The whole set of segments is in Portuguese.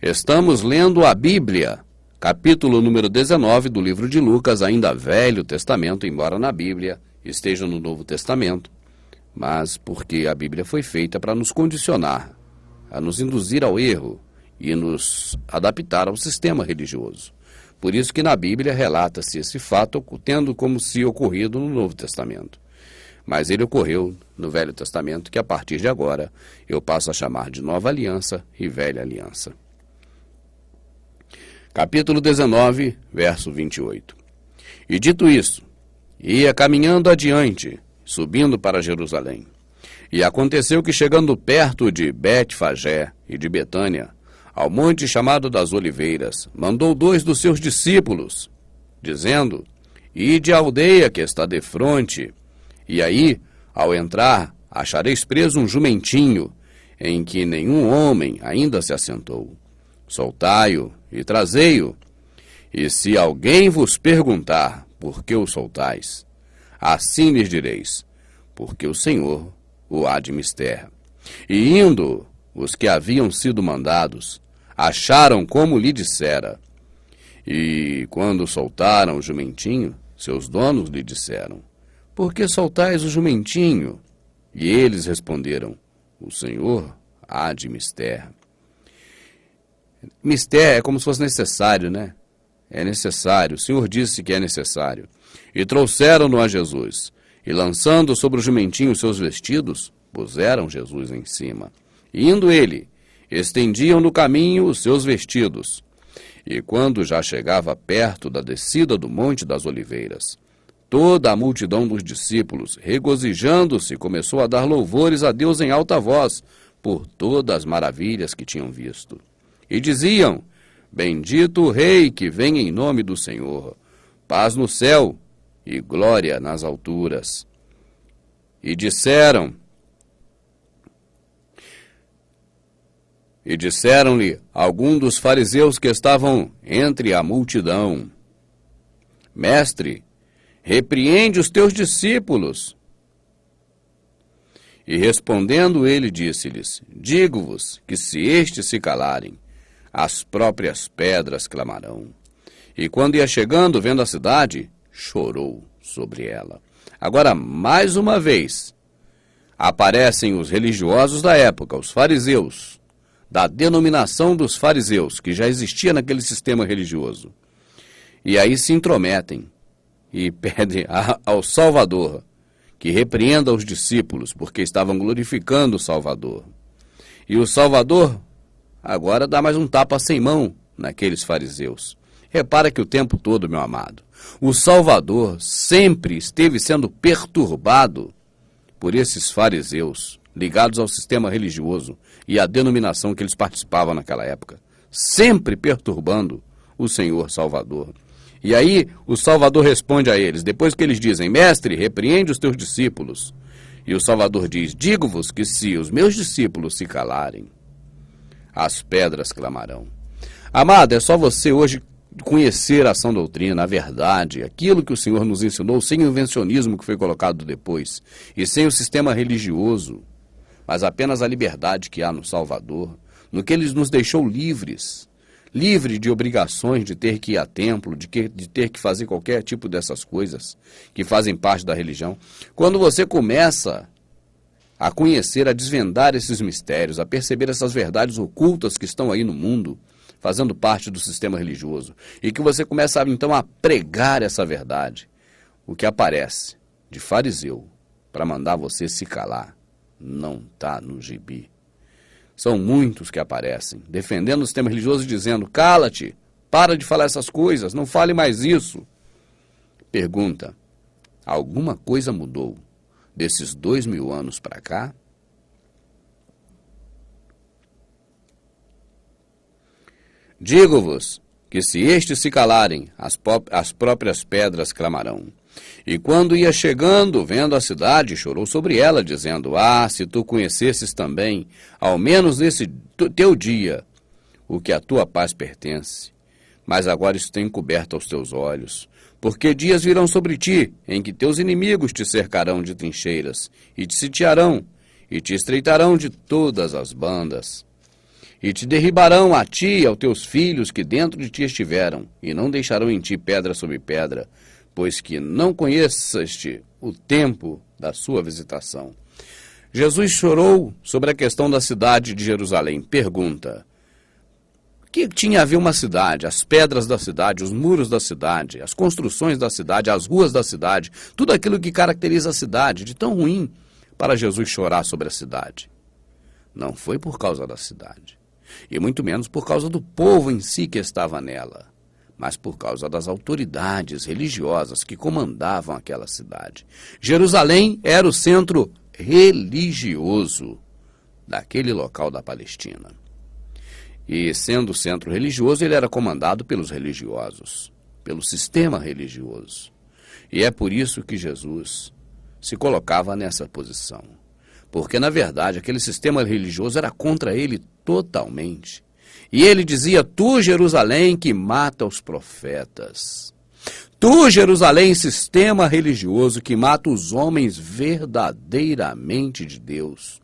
Estamos lendo a Bíblia, capítulo número 19 do livro de Lucas, ainda Velho Testamento, embora na Bíblia esteja no Novo Testamento, mas porque a Bíblia foi feita para nos condicionar, a nos induzir ao erro e nos adaptar ao sistema religioso. Por isso que na Bíblia relata-se esse fato tendo como se ocorrido no Novo Testamento. Mas ele ocorreu no Velho Testamento, que a partir de agora eu passo a chamar de Nova Aliança e Velha Aliança. Capítulo 19, verso 28. E dito isso, ia caminhando adiante, subindo para Jerusalém. E aconteceu que, chegando perto de Betfagé e de Betânia, ao monte chamado das Oliveiras, mandou 2 dos seus discípulos, dizendo: Ide à aldeia que está defronte, e aí, ao entrar, achareis preso um jumentinho, em que nenhum homem ainda se assentou. Soltai-o e trazei-o. E se alguém vos perguntar por que o soltais, assim lhes direis: porque o Senhor o há de mister. E indo, os que haviam sido mandados acharam como lhe dissera. E quando soltaram o jumentinho, seus donos lhe disseram: por que soltais o jumentinho? E eles responderam: o Senhor há de mister. Mister é como se fosse necessário, né? É necessário. O Senhor disse que é necessário. E trouxeram-no a Jesus. E lançando sobre o jumentinho seus vestidos, puseram Jesus em cima. E indo ele, estendiam no caminho os seus vestidos. E quando já chegava perto da descida do Monte das Oliveiras, toda a multidão dos discípulos, regozijando-se, começou a dar louvores a Deus em alta voz, por todas as maravilhas que tinham visto. E diziam: bendito o Rei que vem em nome do Senhor, paz no céu e glória nas alturas. E disseram-lhe alguns dos fariseus que estavam entre a multidão: Mestre, repreende os teus discípulos. E respondendo ele, disse-lhes: digo-vos que se estes se calarem, as próprias pedras clamarão. E quando ia chegando, vendo a cidade, chorou sobre ela. Agora, mais uma vez, aparecem os religiosos da época, os fariseus, da denominação dos fariseus, que já existia naquele sistema religioso. E aí se intrometem e pedem ao Salvador que repreenda os discípulos, porque estavam glorificando o Salvador. E o Salvador agora dá mais um tapa sem mão naqueles fariseus. Repara que o tempo todo, meu amado, o Salvador sempre esteve sendo perturbado por esses fariseus ligados ao sistema religioso e à denominação que eles participavam naquela época, sempre perturbando o Senhor Salvador. E aí o Salvador responde a eles, depois que eles dizem: mestre, repreende os teus discípulos. E o Salvador diz: digo-vos que se os meus discípulos se calarem, as pedras clamarão. Amado, é só você hoje conhecer a sã doutrina, a verdade, aquilo que o Senhor nos ensinou, sem o invencionismo que foi colocado depois, e sem o sistema religioso, mas apenas a liberdade que há no Salvador, no que Ele nos deixou livres, livre de obrigações de ter que ir a templo, de ter que fazer qualquer tipo dessas coisas que fazem parte da religião. Quando você começa a conhecer, a desvendar esses mistérios, a perceber essas verdades ocultas que estão aí no mundo, fazendo parte do sistema religioso, e que você começa então a pregar essa verdade, o que aparece de fariseu para mandar você se calar não está no gibi. São muitos que aparecem defendendo o sistema religioso, dizendo: cala-te, para de falar essas coisas, não fale mais isso. Pergunta: alguma coisa mudou desses 2000 anos para cá? Digo-vos que se estes se calarem, as próprias pedras clamarão. E quando ia chegando, vendo a cidade, chorou sobre ela, dizendo: ah, se tu conhecesses também, ao menos nesse teu dia, o que à tua paz pertence. Mas agora isso tem encoberto aos teus olhos, porque dias virão sobre ti, em que teus inimigos te cercarão de trincheiras, e te sitiarão, e te estreitarão de todas as bandas. E te derribarão a ti e aos teus filhos que dentro de ti estiveram, e não deixarão em ti pedra sobre pedra, pois que não conheceste o tempo da sua visitação. Jesus chorou sobre a questão da cidade de Jerusalém. Pergunta: o que tinha a ver uma cidade? As pedras da cidade, os muros da cidade, as construções da cidade, as ruas da cidade, tudo aquilo que caracteriza a cidade, de tão ruim para Jesus chorar sobre a cidade. Não foi por causa da cidade, e muito menos por causa do povo em si que estava nela, mas por causa das autoridades religiosas que comandavam aquela cidade. Jerusalém era o centro religioso daquele local da Palestina. E sendo o centro religioso, ele era comandado pelos religiosos, pelo sistema religioso. E é por isso que Jesus se colocava nessa posição. Porque, na verdade, aquele sistema religioso era contra ele totalmente. E ele dizia: tu, Jerusalém, que mata os profetas. Tu, Jerusalém, sistema religioso que mata os homens verdadeiramente de Deus.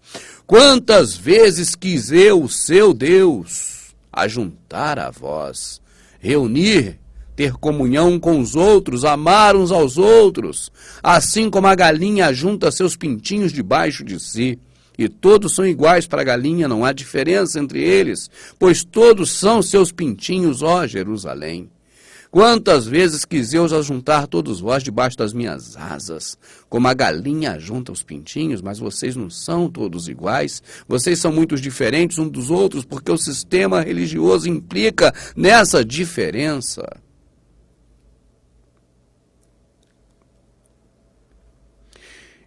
Quantas vezes quis eu, o seu Deus, ajuntar a vós, reunir, ter comunhão com os outros, amar uns aos outros, assim como a galinha ajunta seus pintinhos debaixo de si. E todos são iguais para a galinha, não há diferença entre eles, pois todos são seus pintinhos, ó Jerusalém. Quantas vezes quis eu ajuntar todos vós debaixo das minhas asas, como a galinha ajunta os pintinhos, mas vocês não são todos iguais, vocês são muito diferentes uns dos outros, porque o sistema religioso implica nessa diferença.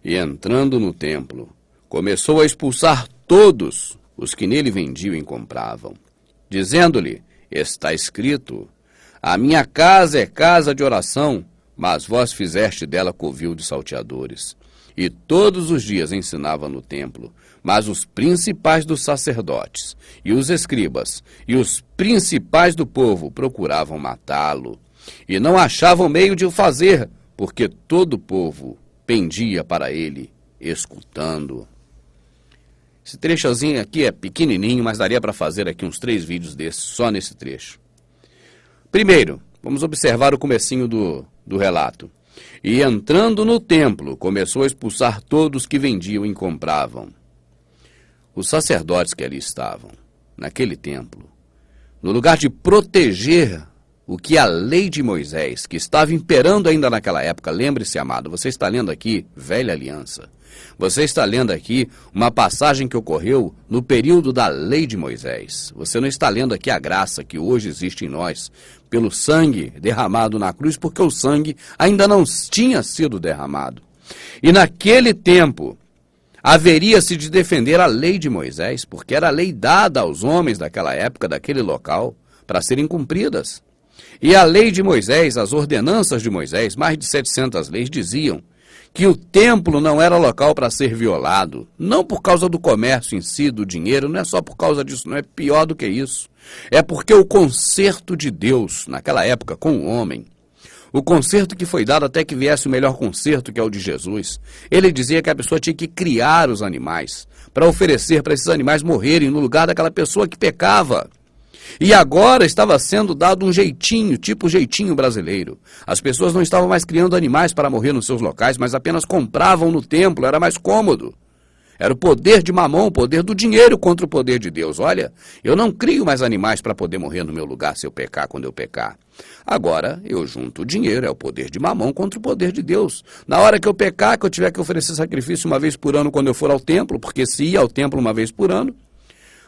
E entrando no templo, começou a expulsar todos os que nele vendiam e compravam, dizendo-lhe: está escrito, a minha casa é casa de oração, mas vós fizeste dela covil de salteadores. E todos os dias ensinava no templo, mas os principais dos sacerdotes, e os escribas, e os principais do povo procuravam matá-lo, e não achavam meio de o fazer, porque todo o povo pendia para ele, escutando. Esse trechozinho aqui é pequenininho, mas daria para fazer aqui uns 3 vídeos desses, só nesse trecho. Primeiro, vamos observar o comecinho do relato. E entrando no templo, começou a expulsar todos que vendiam e compravam. Os sacerdotes que ali estavam, naquele templo, no lugar de proteger o que a lei de Moisés, que estava imperando ainda naquela época, lembre-se, amado, você está lendo aqui Velha Aliança. Você está lendo aqui uma passagem que ocorreu no período da lei de Moisés. Você não está lendo aqui a graça que hoje existe em nós, pelo sangue derramado na cruz, porque o sangue ainda não tinha sido derramado. E naquele tempo, haveria-se de defender a lei de Moisés, porque era a lei dada aos homens daquela época, daquele local, para serem cumpridas. E a lei de Moisés, as ordenanças de Moisés, mais de 700 leis, diziam que o templo não era local para ser violado, não por causa do comércio em si, do dinheiro, não é só por causa disso, não é pior do que isso. É porque o concerto de Deus, naquela época, com o homem, o concerto que foi dado até que viesse o melhor concerto, que é o de Jesus, ele dizia que a pessoa tinha que criar os animais, para oferecer para esses animais morrerem no lugar daquela pessoa que pecava. E agora estava sendo dado um jeitinho, tipo jeitinho brasileiro. As pessoas não estavam mais criando animais para morrer nos seus locais, mas apenas compravam no templo, era mais cômodo. Era o poder de Mamon, o poder do dinheiro contra o poder de Deus. Olha, eu não crio mais animais para poder morrer no meu lugar se eu pecar, quando eu pecar. Agora eu junto o dinheiro, é o poder de Mamon contra o poder de Deus. Na hora que eu pecar, que eu tiver que oferecer sacrifício uma vez por ano quando eu for ao templo, porque se ir ao templo uma vez por ano,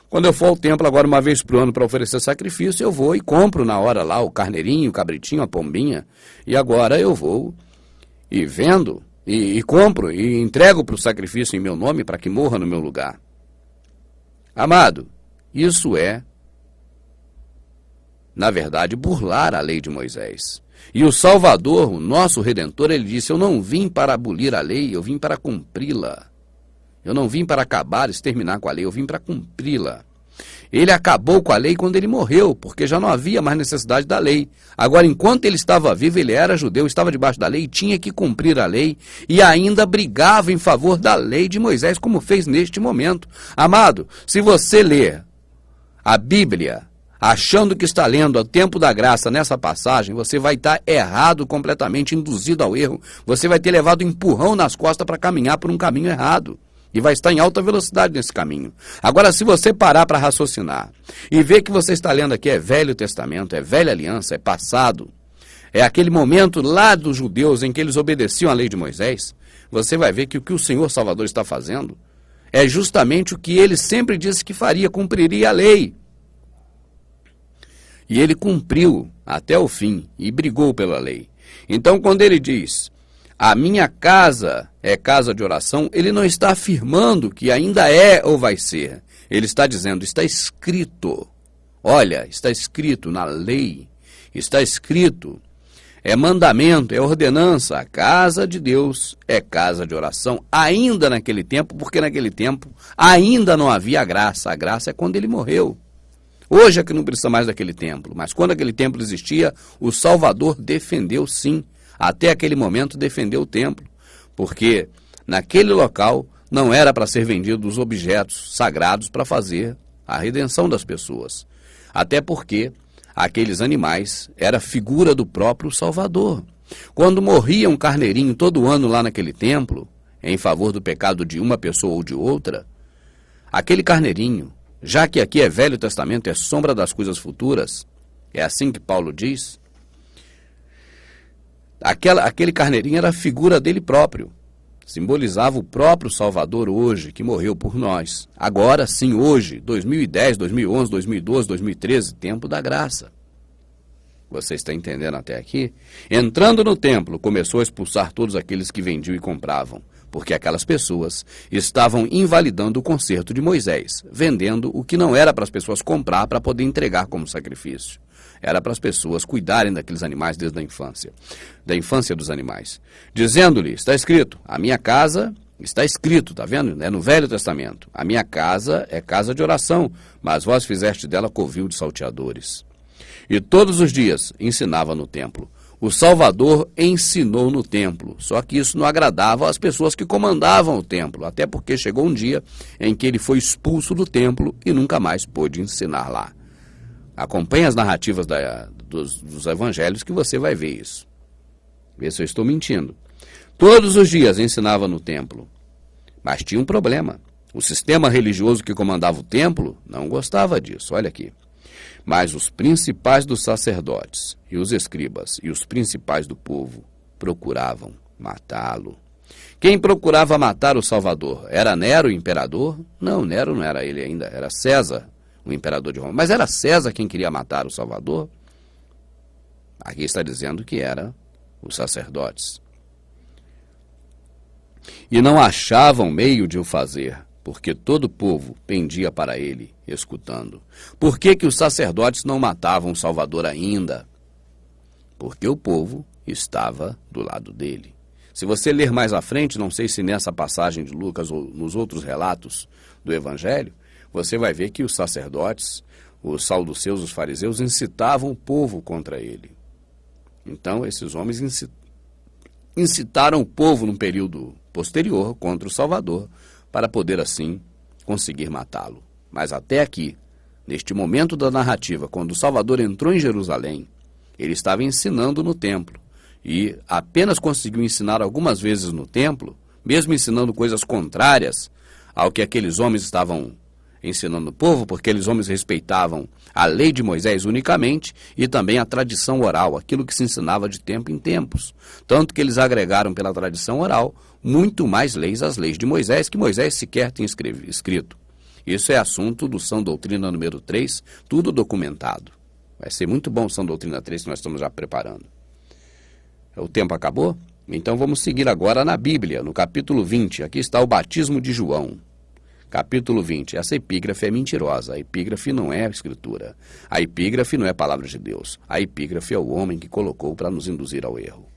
quando eu for ao templo agora uma vez por ano para oferecer sacrifício, eu vou e compro na hora lá o carneirinho, o cabritinho, a pombinha. E agora eu vou e vendo, e compro, e entrego para o sacrifício em meu nome para que morra no meu lugar. Amado, isso é, na verdade, burlar a lei de Moisés. E o Salvador, o nosso Redentor, ele disse: eu não vim para abolir a lei, eu vim para cumpri-la. Eu não vim para acabar, exterminar com a lei, eu vim para cumpri-la. Ele acabou com a lei quando ele morreu, porque já não havia mais necessidade da lei. Agora, enquanto ele estava vivo, ele era judeu, estava debaixo da lei, tinha que cumprir a lei e ainda brigava em favor da lei de Moisés, como fez neste momento. Amado, se você ler a Bíblia, achando que está lendo o tempo da graça nessa passagem, você vai estar errado completamente, induzido ao erro. Você vai ter levado um empurrão nas costas para caminhar por um caminho errado. E vai estar em alta velocidade nesse caminho. Agora, se você parar para raciocinar e ver que você está lendo aqui é Velho Testamento, é Velha Aliança, é passado, é aquele momento lá dos judeus em que eles obedeciam à lei de Moisés, você vai ver que o que o Senhor Salvador está fazendo é justamente o que ele sempre disse que faria, cumpriria a lei. E ele cumpriu até o fim e brigou pela lei. Então, quando ele diz, a minha casa é casa de oração, ele não está afirmando que ainda é ou vai ser. Ele está dizendo, está escrito. Olha, está escrito na lei, está escrito, é mandamento, é ordenança. A casa de Deus é casa de oração, ainda naquele tempo, porque naquele tempo ainda não havia graça. A graça é quando ele morreu. Hoje é que não precisa mais daquele templo, mas quando aquele templo existia, o Salvador defendeu sim, até aquele momento defendeu o templo, porque naquele local não era para ser vendidos objetos sagrados para fazer a redenção das pessoas, até porque aqueles animais era figura do próprio Salvador. Quando morria um carneirinho todo ano lá naquele templo, em favor do pecado de uma pessoa ou de outra, aquele carneirinho, já que aqui é Velho Testamento, é sombra das coisas futuras, é assim que Paulo diz, aquele carneirinho era a figura dele próprio, simbolizava o próprio Salvador hoje, que morreu por nós. Agora sim, hoje, 2010, 2011, 2012, 2013, tempo da graça. Você está entendendo até aqui? Entrando no templo, começou a expulsar todos aqueles que vendiam e compravam, porque aquelas pessoas estavam invalidando o conserto de Moisés, vendendo o que não era para as pessoas comprar para poder entregar como sacrifício. Era para as pessoas cuidarem daqueles animais desde a infância, da infância dos animais. Dizendo-lhe, está escrito, a minha casa, está escrito, está vendo? É no Velho Testamento. A minha casa é casa de oração, mas vós fizeste dela covil de salteadores. E todos os dias ensinava no templo. O Salvador ensinou no templo, só que isso não agradava às pessoas que comandavam o templo, até porque chegou um dia em que ele foi expulso do templo e nunca mais pôde ensinar lá. Acompanhe as narrativas dos evangelhos que você vai ver isso. Vê se eu estou mentindo. Todos os dias ensinava no templo, mas tinha um problema. O sistema religioso que comandava o templo não gostava disso, olha aqui. Mas os principais dos sacerdotes, e os escribas, e os principais do povo, procuravam matá-lo. Quem procurava matar o Salvador? Era Nero, o imperador? Não, Nero não era ele ainda, era César, o imperador de Roma. Mas era César quem queria matar o Salvador? Aqui está dizendo que era os sacerdotes. E não achavam meio de o fazer, porque todo o povo pendia para ele, escutando. Por que os sacerdotes não matavam o Salvador ainda? Porque o povo estava do lado dele. Se você ler mais à frente, não sei se nessa passagem de Lucas ou nos outros relatos do Evangelho, você vai ver que os sacerdotes, os saduceus, os fariseus, incitavam o povo contra ele. Então, esses homens incitaram o povo num período posterior contra o Salvador, para poder, assim, conseguir matá-lo. Mas até aqui, neste momento da narrativa, quando o Salvador entrou em Jerusalém, ele estava ensinando no templo. E apenas conseguiu ensinar algumas vezes no templo, mesmo ensinando coisas contrárias ao que aqueles homens estavam ensinando o povo, porque aqueles homens respeitavam a lei de Moisés unicamente e também a tradição oral, aquilo que se ensinava de tempo em tempos. Tanto que eles agregaram pela tradição oral muito mais leis às leis de Moisés, que Moisés sequer tinha escrito. Isso é assunto do Sã Doutrina número 3, tudo documentado. Vai ser muito bom o Sã Doutrina 3 que nós estamos já preparando. O tempo acabou? Então vamos seguir agora na Bíblia, no capítulo 20. Aqui está o batismo de João. Capítulo 20. Essa epígrafe é mentirosa. A epígrafe não é a escritura. A epígrafe não é a palavra de Deus. A epígrafe é o homem que colocou para nos induzir ao erro.